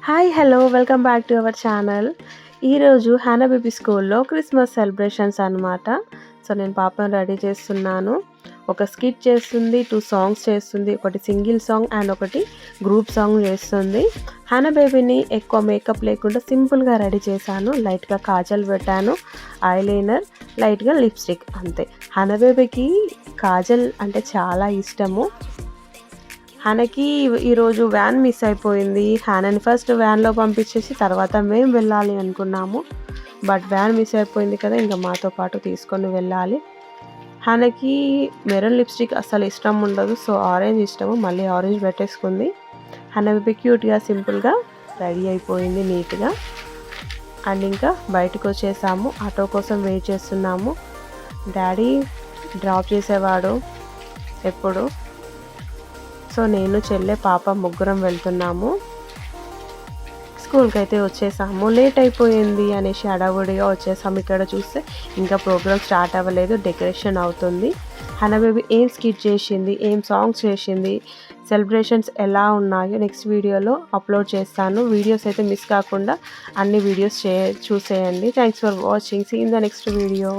Hi hello welcome back to our channel. ఈరోజు హానా baby స్కూల్లో Christmas celebrations అనమాట. So నేను పాపను రెడీ చేస్తున్నాను. ఒక స్కిట్ చేస్తుంది, 2 సాంగ్స్ చేస్తుంది, ఒకటి సింగిల్ సాంగ్ అండ్ ఒకటి గ్రూప్ సాంగ్ చేస్తుంది. హానా బేబీని ఎక్కువ మేకప్ లేకుండా సింపుల్గా రెడీ చేశాను. లైట్గా కాజల్ పెట్టాను, ఐలైనర్, లైట్గా లిప్స్టిక్, అంతే. హానా బేబీకి కాజల్ అంటే చాలా ఇష్టము. హానాకి ఈరోజు వ్యాన్ మిస్ అయిపోయింది. హానాని ఫస్ట్ వ్యాన్లో పంపించేసి తర్వాత మేము వెళ్ళాలి అనుకున్నాము. బట్ వ్యాన్ మిస్ అయిపోయింది కదా, ఇంకా మాతో పాటు తీసుకొని వెళ్ళాలి. హానాకి మెరూన్ లిప్స్టిక్ అసలు ఇష్టం ఉండదు, సో ఆరెంజ్ ఇష్టము. మళ్ళీ ఆరెంజ్ పెట్టేసుకుంది. హానా బేబీ క్యూట్గా సింపుల్గా రెడీ అయిపోయింది నీట్గా. అండ్ ఇంకా బయటకు వచ్చేసాము. ఆటో కోసం వెయిట్ చేస్తున్నాము. డాడీ డ్రాప్ చేసేవాడు ఎప్పుడు. సో నేను చెల్లె పాప ముగ్గురం వెళ్తున్నాము. స్కూల్కి అయితే వచ్చేసాము. లేట్ అయిపోయింది అనేసి హడావుడిగా వచ్చేసాము. ఇక్కడ చూస్తే ఇంకా ప్రోగ్రామ్ స్టార్ట్ అవ్వలేదు, డెకరేషన్ అవుతుంది. హానా బేబీ ఏం స్కిట్ చేసింది, ఏం సాంగ్స్ చేసింది, సెలబ్రేషన్స్ ఎలా ఉన్నాయో నెక్స్ట్ వీడియోలో అప్లోడ్ చేస్తాను. వీడియోస్ అయితే మిస్ కాకుండా అన్ని వీడియోస్ చూసేయండి. Thanks for watching. See in the next video.